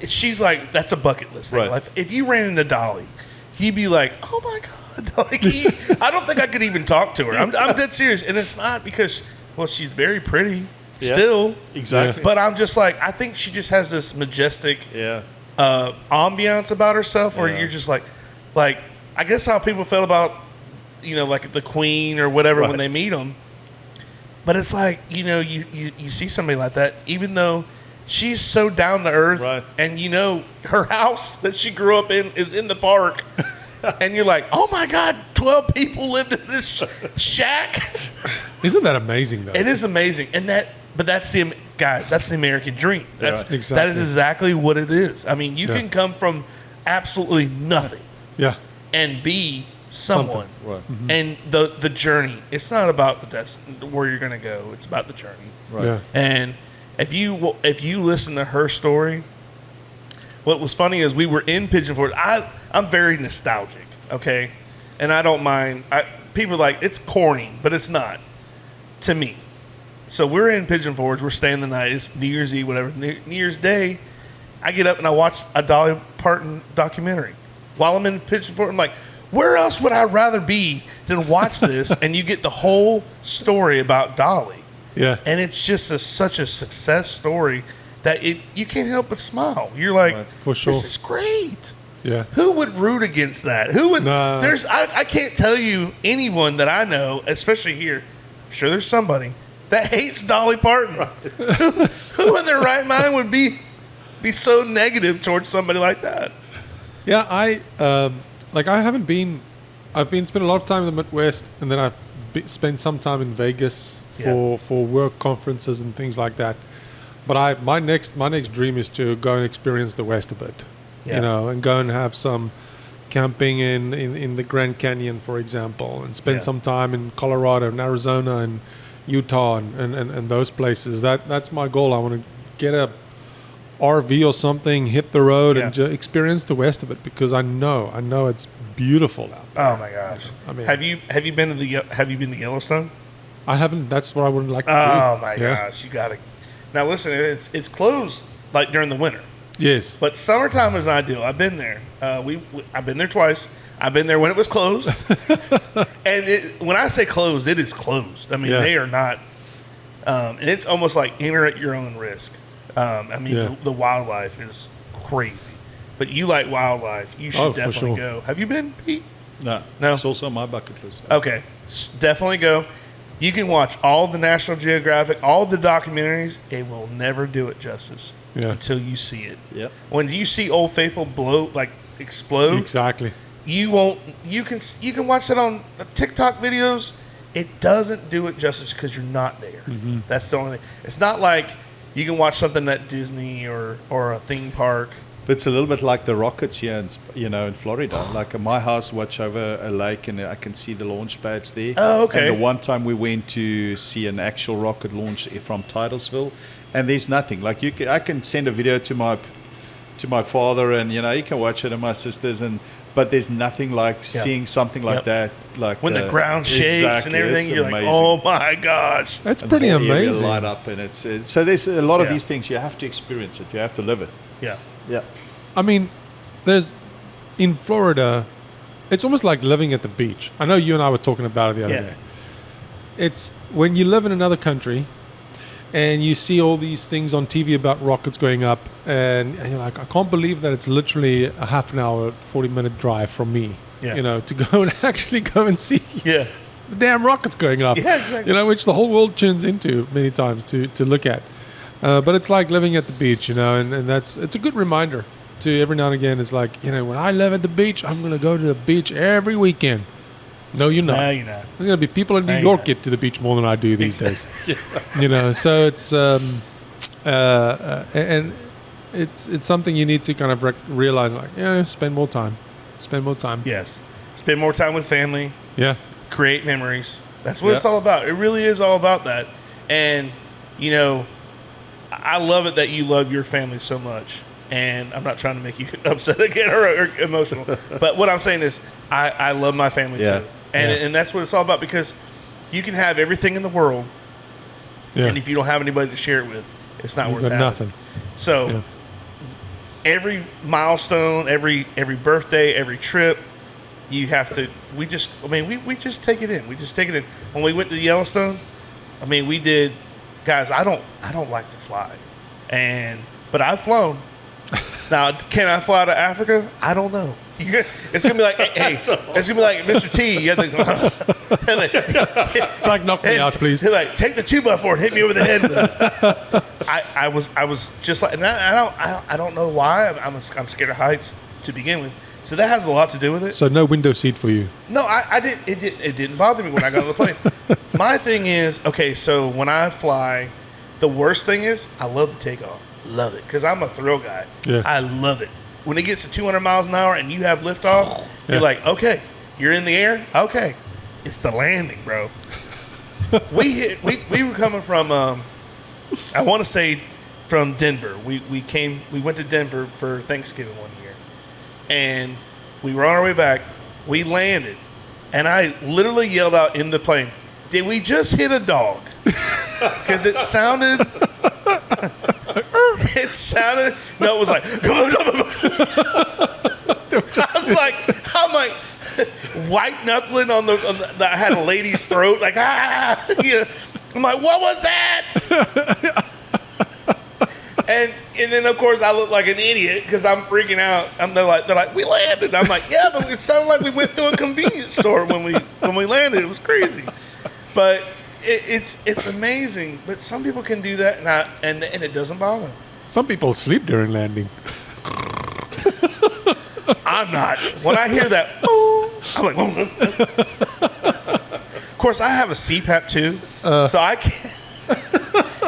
she's like, that's a bucket list thing.
Right.
Like, if you ran into Dolly, he'd be like, oh my God. Like I don't think I could even talk to her. I'm dead serious. And it's not because, she's very pretty. Still,
exactly.
But I'm just like, I think she just has this majestic ambiance about herself where you're just like I guess how people feel about like the Queen or whatever when they meet them. But it's like you see somebody like that, even though she's so down to earth, and her house that she grew up in is in the park. And you're like, oh my God, 12 people lived in this shack.
Isn't that amazing though?
It is amazing, but that's the American dream. That is exactly what it is. I mean, you can come from absolutely nothing, and be someone.
Right.
Mm-hmm. And the journey. It's not about where you're going to go. It's about the journey.
Right. Yeah.
And if you listen to her story, what was funny is we were in Pigeon Forge. I'm very nostalgic, okay, and I don't mind. People are like it's corny, but it's not to me. So we're in Pigeon Forge. We're staying the night. It's New Year's Eve, whatever. New Year's Day, I get up and I watch a Dolly Parton documentary. While I'm in Pigeon Forge, I'm like, where else would I rather be than watch this? And you get the whole story about Dolly.
Yeah.
And it's just such a success story that you can't help but smile. You're like,
Right, for sure.
This is great.
Yeah.
Who would root against that? Who would?
No.
I can't tell you anyone that I know, especially here. I'm sure there's somebody that hates Dolly Parton. Who in their right mind would be so negative towards somebody like that?
Yeah, I haven't been. I've spent a lot of time in the Midwest, and then I've spent some time in Vegas for work conferences and things like that. But my next dream is to go and experience the West a bit, and go and have some camping in the Grand Canyon, for example, and spend some time in Colorado and Arizona and Utah and those places. That's my goal. I want to get a RV or something, hit the road, and experience the West of it, because I know it's beautiful out there.
Oh my gosh! I mean, have you been to Yellowstone?
I haven't. That's what I would like to do.
Oh my gosh! You gotta. Now listen, it's closed like during the winter.
Yes,
but summertime is ideal. I've been there. I've been there twice. I've been there when it was closed, and when I say closed, it is closed. I mean, they are not, and it's almost like enter at your own risk. The wildlife is crazy, but you like wildlife. You should definitely go. Have you been, Pete?
No. It's also on my bucket list.
Okay, definitely go. You can watch all the National Geographic, all the documentaries. It will never do it justice until you see it.
Yep.
When you see Old Faithful explode,
exactly.
You won't. You can watch that on TikTok videos. It doesn't do it justice because you're not there.
Mm-hmm.
That's the only thing. It's not like you can watch something at Disney or a theme park.
It's a little bit like the rockets here in Florida. Like at my house, watch over a lake, and I can see the launch pads there.
Oh, okay.
And the one time we went to see an actual rocket launch from Titusville, and there's nothing. Like I can send a video to my father, and he can watch it, and my sisters, but there's nothing like seeing something like that. Like
when the ground shakes and everything, you're
amazing.
like, oh my gosh,
that's pretty amazing.
Light up, and it's so there's a lot of these things. You have to experience it. You have to live it.
Yeah.
Yeah.
I mean, in Florida, it's almost like living at the beach. I know you and I were talking about it the other day. It's when you live in another country and you see all these things on TV about rockets going up, and you're like, I can't believe that it's literally a half an hour, 40-minute drive from me, to go and actually go and see the damn rockets going up.
Yeah, exactly.
Which the whole world tunes into many times to look at. But it's like living at the beach, and it's a good reminder to every now and again. It's like, when I live at the beach, I'm going to go to the beach every weekend. No, you're not.
No, you're not.
There's going to be people in New York get to the beach more than I do these days. So it's and it's something you need to kind of realize, like, spend more time.
Yes, spend more time with family.
Yeah,
create memories. That's what it's all about. It really is all about that. And I love it that you love your family so much. And I'm not trying to make you upset again or emotional. But what I'm saying is I love my family too. And that's what it's all about, because you can have everything in the world, and if you don't have anybody to share it with, it's not worth having.
Nothing.
So every milestone, every birthday, every trip, you have to. We just take it in. We just take it in. When we went to Yellowstone, we did. Guys, I don't like to fly, but I've flown. Now, can I fly to Africa? I don't know. It's gonna be like, hey, it's gonna be like Mr. T. You have to,
it's like, knock me out, please.
He's like, take the 2x4 and hit me over the head with it. I was just like, and I don't know why. I'm scared of heights to begin with. So that has a lot to do with it.
So no window seat for you?
No, I didn't. It didn't bother me when I got on the plane. My thing is, okay, so when I fly, the worst thing is I love the takeoff. Love it, because I'm a thrill guy.
Yeah.
I love it. When it gets to 200 miles an hour and you have liftoff, you're like, okay, you're in the air. Okay, it's the landing, bro. We were coming from, I want to say from Denver. We went to Denver for Thanksgiving one year, and we were on our way back. We landed, and I literally yelled out in the plane, "Did we just hit a dog?" because it sounded. No, it was like. I'm like, white knuckling on the. I had a lady's throat, like you know. I'm like, what was that? And then of course I look like an idiot because I'm freaking out. They're like, we landed. I'm like, yeah, but it sounded like we went through a convenience store when we landed. It was crazy, but it's amazing. But some people can do that, and it doesn't bother them.
Some people sleep during landing.
I'm not. When I hear that, I'm like, of course I have a CPAP too, so I can't.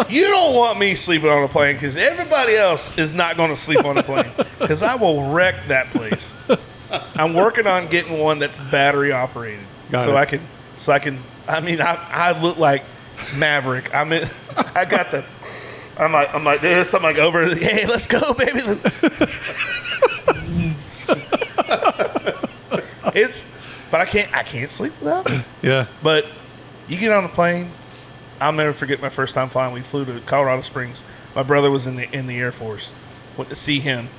You don't want me sleeping on a plane because everybody else is not going to sleep on a plane because I will wreck that place. I'm working on getting one that's battery operated, I can. I mean, I look like Maverick. I'm like this. I'm like over. Hey, let's go, baby. But I can't sleep without it.
Yeah.
But you get on a plane. I'll never forget my first time flying. We flew to Colorado Springs. My brother was in the Air Force. Went to see him.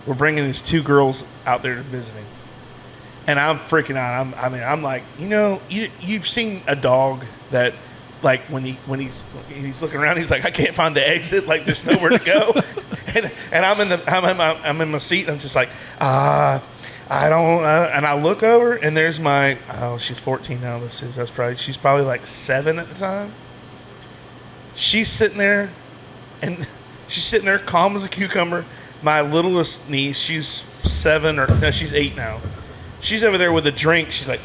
We're bringing his 2 girls out there to visit him, and I'm freaking out. I'm like, you've seen a dog that, like when he's looking around, he's like, I can't find the exit. Like there's nowhere to go, and I'm in my seat. And I'm just like, I don't. And I look over, and there's she's 14 now. She's probably like 7 at the time. She's sitting there calm as a cucumber. My littlest niece, she's 7 she's 8 now. She's over there with a drink. She's like,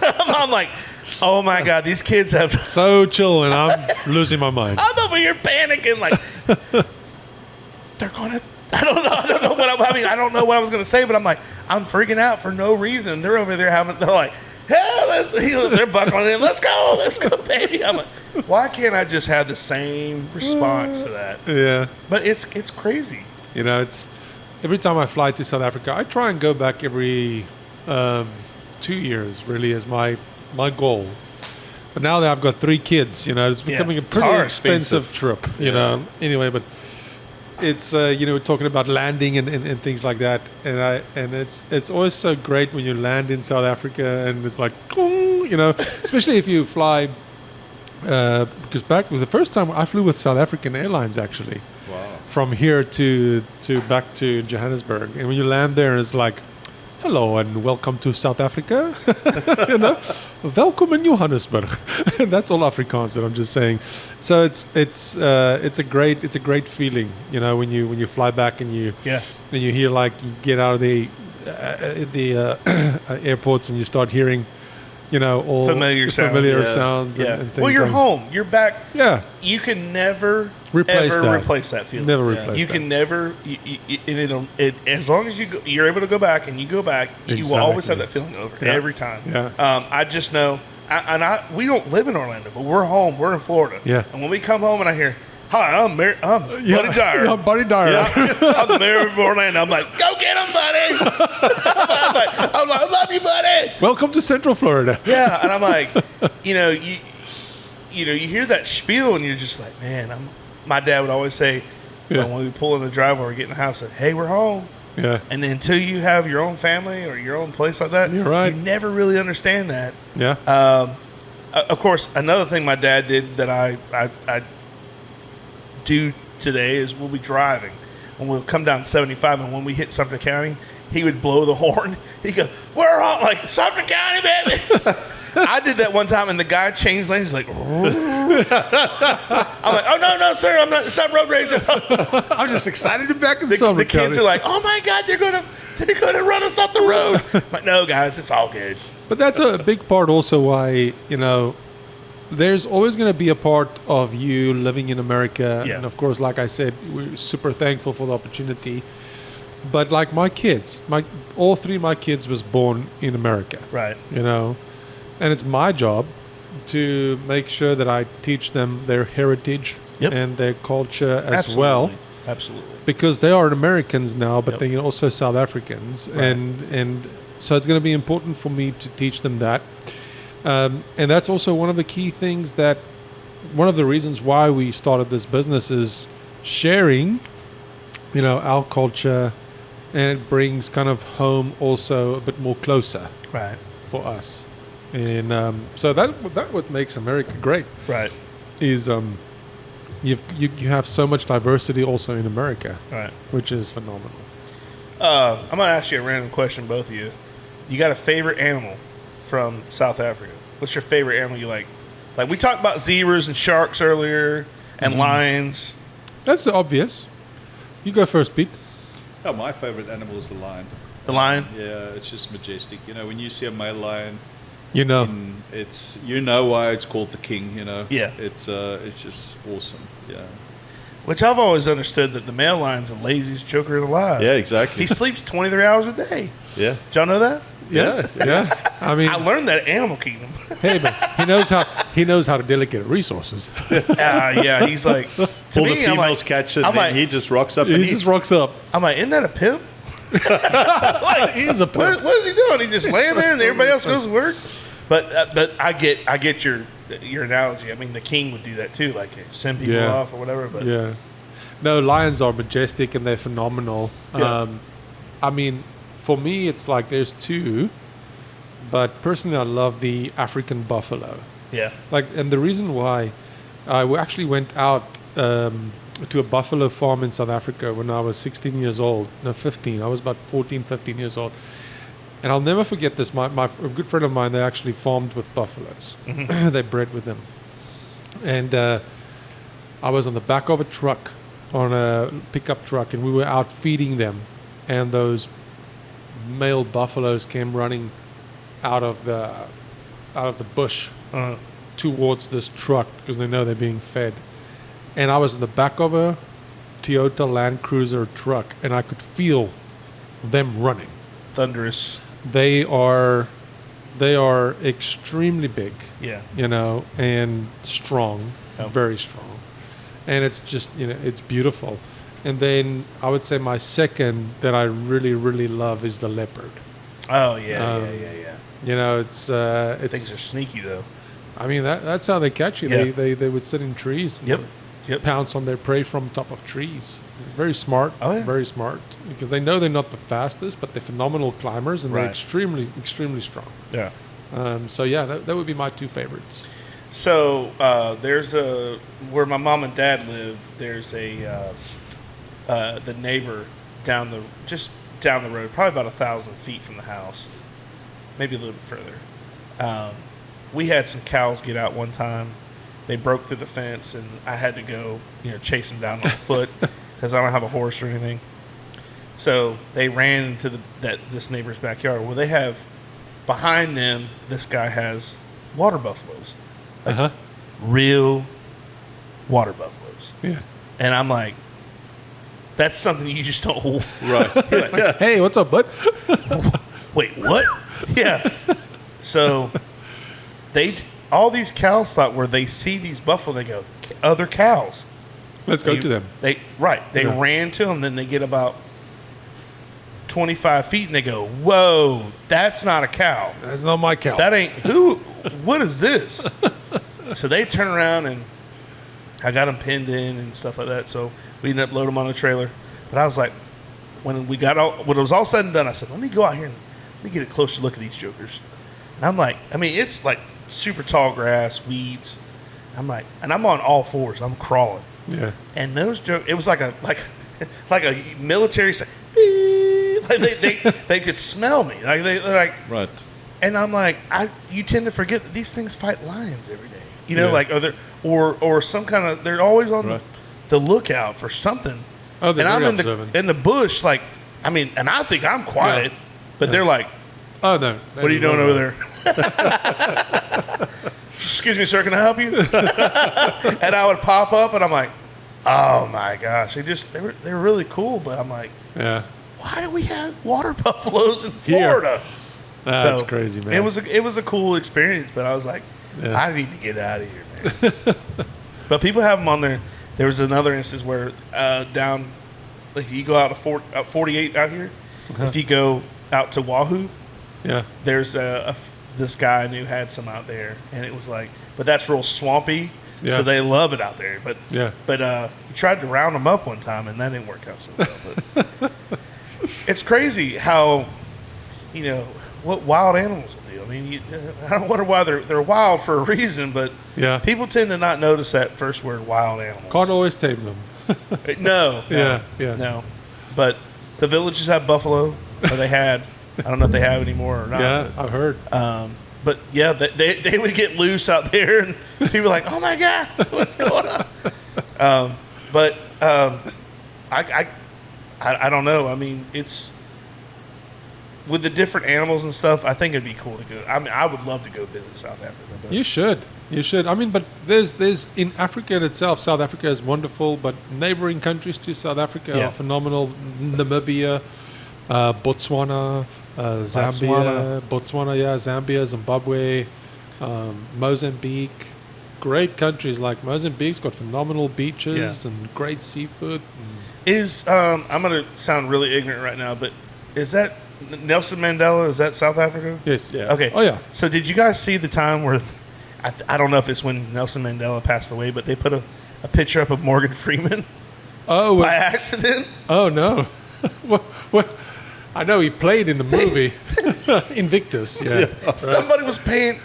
I'm like, oh my God, these kids have
so chill, and I'm losing my mind.
I'm over here panicking, like they're gonna. I don't know I don't know what I was gonna say, but I'm like, I'm freaking out for no reason. They're over there they're like, hell, they're buckling in. Let's go, baby. I'm like, why can't I just have the same response to that?
Yeah.
But it's crazy.
It's every time I fly to South Africa, I try and go back every 2 years. Really, is my goal. But now that I've got 3 kids, it's becoming a pretty expensive trip. Anyway, but. It's we're talking about landing and things like that, and it's always so great when you land in South Africa, and it's like, especially if you fly, because back with the first time I flew with South African Airlines actually, from here to back to Johannesburg, and when you land there, it's like, hello and welcome to South Africa, welcome in Johannesburg. That's all Afrikaans that I'm just saying. So it's a great feeling, when you fly back and you hear, like, you get out of the airports and you start hearing, all
familiar
sounds.
Yeah.
And things.
Well, you're home. You're back.
Yeah.
You can never
replace
that feeling.
Never replace.
You can never. As long as you're able to go back and you go back, you will always have that feeling every time.
Yeah.
I just know. We don't live in Orlando, but we're home. We're in Florida.
Yeah.
And when we come home and I hear, hi, I'm Buddy Dyer.
I'm Buddy Dyer.
I'm the mayor of Orlando. I'm like, go get him, buddy. I'm like, I love you, buddy.
Welcome to Central Florida.
Yeah, and I'm like, you hear that spiel and you're just like, man. My dad would always say, when we pull in the driveway or get in the house, hey, we're home.
Yeah.
And then until you have your own family or your own place like that,
you're right.
You never really understand that.
Yeah.
Of course, another thing my dad did that I do today is we'll be driving and we'll come down 75, and when we hit Sumter County, he would blow the horn. He'd go, we're on, like, Sumter County, baby. I did that one time, and the guy changed lanes. He's like, I'm like, oh, no, sir, I'm not. Stop road rage.
I'm just excited to be back in Sumter
The kids
County.
are like, oh my God, they're gonna run us off the road. I'm like, no, guys, it's all good.
But that's a big part also why, there's always going to be a part of you living in America.
Yeah.
And of course, like I said, we're super thankful for the opportunity. But like my kids, all 3 of my kids was born in America.
Right.
And it's my job to make sure that I teach them their heritage and their culture as well.
Absolutely.
Because they are Americans now, but they're also South Africans. Right. And so it's going to be important for me to teach them that. And that's also one of the key things that one of the reasons why we started this business is sharing, our culture, and it brings kind of home also a bit more closer
Right.
for us. And so that what makes America great.
Right.
Is you have so much diversity also in America,
Right.
which is phenomenal.
I'm gonna ask you a random question, both of you. You got a favorite animal from South Africa? What's your favorite animal you like? Like we talked about zebras and sharks earlier, and lions.
That's obvious. You go first, Pete.
Oh, my favorite animal is the lion.
The lion.
Yeah, it's just majestic. When you see a male lion, it's why it's called the king.
Yeah.
It's just awesome. Yeah.
Which I've always understood that the male lion's the laziest joker alive.
Yeah, exactly.
He sleeps 23 hours a day.
Yeah.
Did y'all know that?
Yeah. I mean,
I learned that at Animal Kingdom.
hey, but he knows how to delegate resources.
Yeah, he's like, to
All
me,
the females catch it, and he just rocks up and
He
eats.
just rocks up.
I'm like, isn't that a pimp?
He is a
What is he doing? He just laying there and everybody else goes to work. But I get your analogy. I mean, the king would do that too, like send people off or whatever. But
Yeah. No, lions are majestic and they're phenomenal.
Yeah.
I mean, for me, it's like there's two, but personally, I love the African buffalo.
yeah,
And the reason why, we actually went out to a buffalo farm in South Africa when I was 16 years old. No, 15. I was about 14, 15 years old. And I'll never forget this. A good friend of mine, they actually farmed with buffaloes. They bred with them. And I was on the back of a truck, on a pickup truck, and we were out feeding them. And those male buffaloes came running out of the bush towards this truck because they know they're being fed. And I was in the back of a Toyota Land Cruiser truck, and I could feel them running.
thunderous.
They are extremely big,
Yeah,
and strong,
Yep.
very strong. And it's just, it's beautiful. And then I would say my second that I really, really love is the leopard.
oh yeah.
It's
Things are
it's.
sneaky though.
I mean that's how they catch you.
Yeah.
They would sit in trees. And
Yep. Yep.
pounce on their prey from top of trees. Very smart.
Oh, yeah.
Very smart because they know they're not the fastest, but they're phenomenal climbers and they're
Right.
extremely, extremely strong.
Yeah.
So yeah, that would be my two favorites.
So there's where my mom and dad live. There's the neighbor down the road, probably about 1,000 feet from the house, maybe a little bit further. We had some cows get out one time. They broke through the fence, and I had to go, chase them down on foot because I don't have a horse or anything. So they ran into this neighbor's backyard. Well, they have behind them. This guy has water buffaloes, real water buffaloes,
Yeah.
and I'm like, that's something you just don't.
Right.
It's like, hey, what's up, bud?
Wait, what? Yeah. So all these cows thought where they see these buffalo, they go, other cows.
Let's go to them.
They
Yeah.
ran to them. Then they get about 25 feet and they go, whoa, that's not a cow.
That's not my cow.
That ain't what is this? So they turn around and I got them pinned in and stuff like that. So we ended up loading them on the trailer. But I was like, when it was all said and done, I said, let me go out here and let me get a closer look at these jokers. And I'm like, it's like super tall grass, weeds. I'm like, and I'm on all fours. I'm crawling.
Yeah.
And those it was like a military. Like they could smell me. Like they're like.
Right.
And I'm like, you tend to forget that these things fight lions every day.
Yeah.
Like or some kind of. They're always on the lookout for something.
Oh, they're
and I'm
very
in
observant.
the bush, like and I think I'm quiet, but they're like,
Oh no.
what are you doing over there? Excuse me, sir, can I help you? And I would pop up, and I'm like, oh my gosh, they were really cool, but I'm like,
Yeah.
why do we have water buffaloes in Florida?
That's
So,
crazy, man.
It was a cool experience, but I was like,
Yeah.
I need to get out of here, man. But people have them on there. There was another instance where down, like you go out to 48 out here. If you go out to Wahoo,
Yeah.
there's this guy I knew had some out there, and it was like, but that's real swampy.
Yeah.
So they love it out there. But
Yeah.
he tried to round them up one time, and that didn't work out so well. But it's crazy how, what wild animals will do. I mean, I don't wonder why they're wild for a reason, but
Yeah.
people tend to not notice that first word, wild animals.
Can't always tame them.
No.
Yeah.
No. But the villages have buffalo, or they had. I don't know if they have anymore or not.
Yeah, I've heard.
But yeah, they would get loose out there, and people were like, "Oh my God, what's going on?" I don't know. I mean, it's with the different animals and stuff. I think it'd be cool to go. I mean, I would love to go visit South Africa. But
You should. I mean, but there's in Africa in itself. South Africa is wonderful, but neighboring countries to South Africa
Yeah.
are phenomenal. Namibia, Botswana, Zambia, Zambia, Zimbabwe, Mozambique. Great countries. Like Mozambique's got phenomenal beaches and great seafood.
Is I'm gonna sound really ignorant right now, but is that Nelson Mandela? Is that South Africa?
Yes.
Yeah.
Okay.
Oh yeah.
So did you guys see the time where I don't know if it's when Nelson Mandela passed away, but they put a picture up of Morgan Freeman
Oh.
by accident?
Oh no. what? I know he played in the movie Invictus. Yeah.
Somebody was paying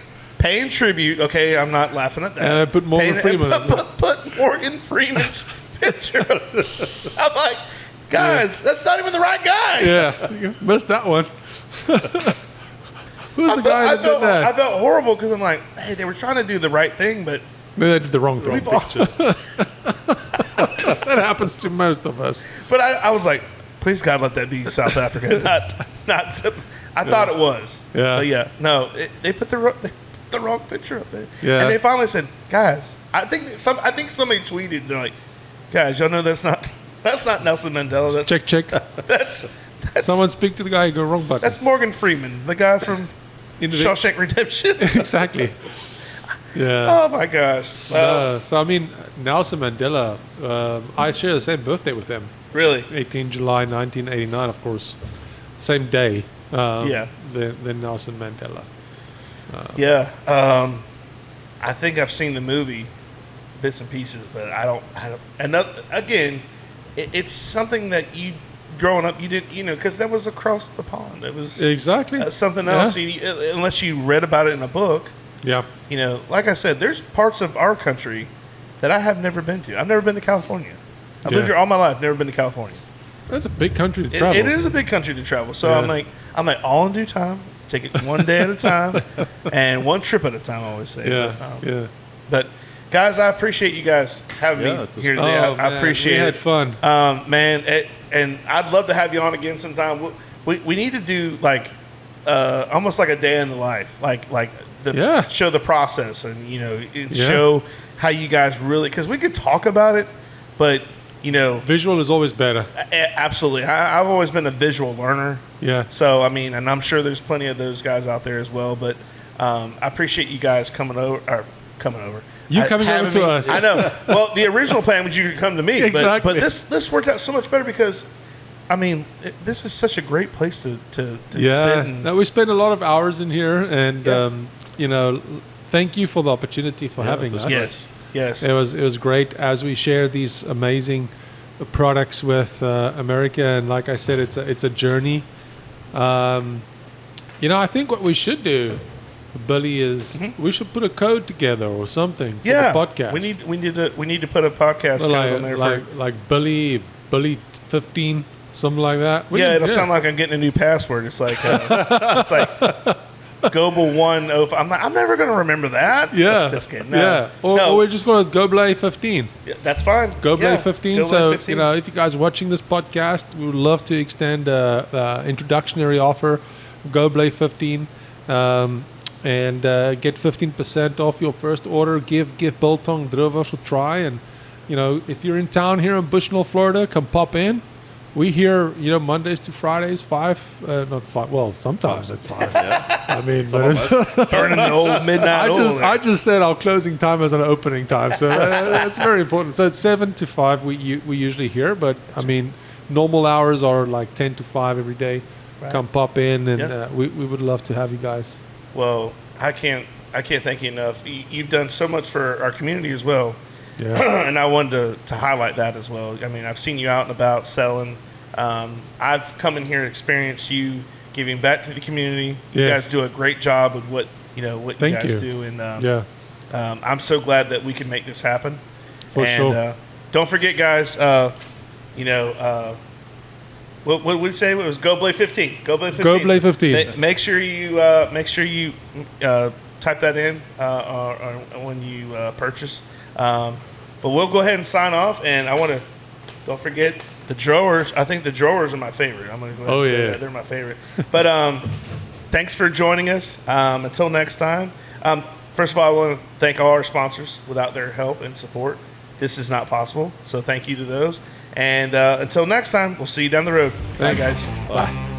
tribute. Okay, I'm not laughing at that.
Put Morgan Freeman.
Put Morgan Freeman's picture. I'm like, guys, that's not even the right guy.
Yeah. You missed that one. Who's the guy that did that?
I felt horrible because I'm like, hey, they were trying to do the right thing, but
Maybe they did the wrong thing.
we've all.
That happens to most of us.
But I was like, please God, let that be South Africa. not. I thought it was.
Yeah.
But yeah. No, they put the wrong picture up there.
Yeah.
And they finally said, guys, I think somebody tweeted. They're like, guys, y'all know that's not Nelson Mandela. That's
Check.
That's
Someone speak to the guy who go wrong button.
that's Morgan Freeman, the guy from Shawshank Redemption.
Exactly. Yeah.
Oh my gosh. Well,
So I mean, Nelson Mandela. I share the same birthday with him.
really?
18 July 1989, of course. Same day.
Yeah.
Than Nelson Mandela.
Yeah. I think I've seen the movie, bits and pieces, but I don't. Again, it's something that you, growing up, you didn't, because that was across the pond. It was
Exactly.
something
Yeah.
else. Unless you read about it in a book,
Yeah.
like I said, there's parts of our country that I have never been to. I've never been to California. I've lived here all my life, never been to California.
That's a big country to travel.
It is a big country to travel. So
Yeah.
I'm like, all in due time. Take it one day at a time and one trip at a time, I always say.
Yeah.
But, but guys, I appreciate you guys having
Yeah,
me
it was
here
fun.
today.
Oh,
I appreciate
we
it.
had fun.
Man, and I'd love to have you on again sometime. We need to do like almost like a day in the life, show the process and show how you guys really, because we could talk about it, but
Visual is always better.
absolutely. I've always been a visual learner.
Yeah.
So I mean, and I'm sure there's plenty of those guys out there as well. But I appreciate you guys coming over.
You coming over
having
to
me.
us.
I know. Well, the original plan was you could come to me.
Exactly.
But this worked out so much better because, I mean, this is such a great place to sit. And,
No, we spent a lot of hours in here, and
Yeah.
thank you for the opportunity for having
it was
us.
yes.
It was great as we share these amazing products with America, and like I said, it's a journey. I think what we should do, Billy, is we should put a code together or something for the podcast.
We need to put a podcast code on there
like Billy 15, something like that.
It'll sound like I'm getting a new password. It's like Goblay 105. I'm never going to remember that.
Yeah.
Just kidding. No.
Yeah. Or we're just going to Goblay 15.
Yeah, that's fine.
Goblay 15.
Goblay
So,
15.
if you guys are watching this podcast, we would love to extend the introductionary offer, Goblay 15, and get 15% off your first order. Give Biltong Drovers a try. And, if you're in town here in Bushnell, Florida, come pop in. We here, Mondays to Fridays, not 5. Well, sometimes at 5.
Yeah.
I mean, but it's
burning the old midnight oil.
I just said our closing time is an opening time, so that's very important. So it's 7 to 5 we usually here, but I mean, normal hours are like 10 to 5 every day.
Right.
Come pop in, and
Yeah.
we would love to have you guys.
Well, I can't I can't thank you enough. You've done so much for our community as well.
Yeah.
And I wanted to highlight that as well. I mean, I've seen you out and about selling. I've come in here and experienced you giving back to the community. You guys do a great job with what you guys do. And I'm so glad that we can make this happen.
For sure.
Don't forget, guys. What would we say? It was Goblay 15. Goblay 15.
Goblay 15.
Make sure you type that in or when you purchase. But we'll go ahead and sign off. And don't forget the drawers. I think the drawers are my favorite. I'm going to go ahead and say that. They're my favorite. But thanks for joining us. Until next time. First of all, I want to thank all our sponsors. Without their help and support, this is not possible. So thank you to those. And until next time, we'll see you down the road.
Thanks.
Bye, guys.
Bye.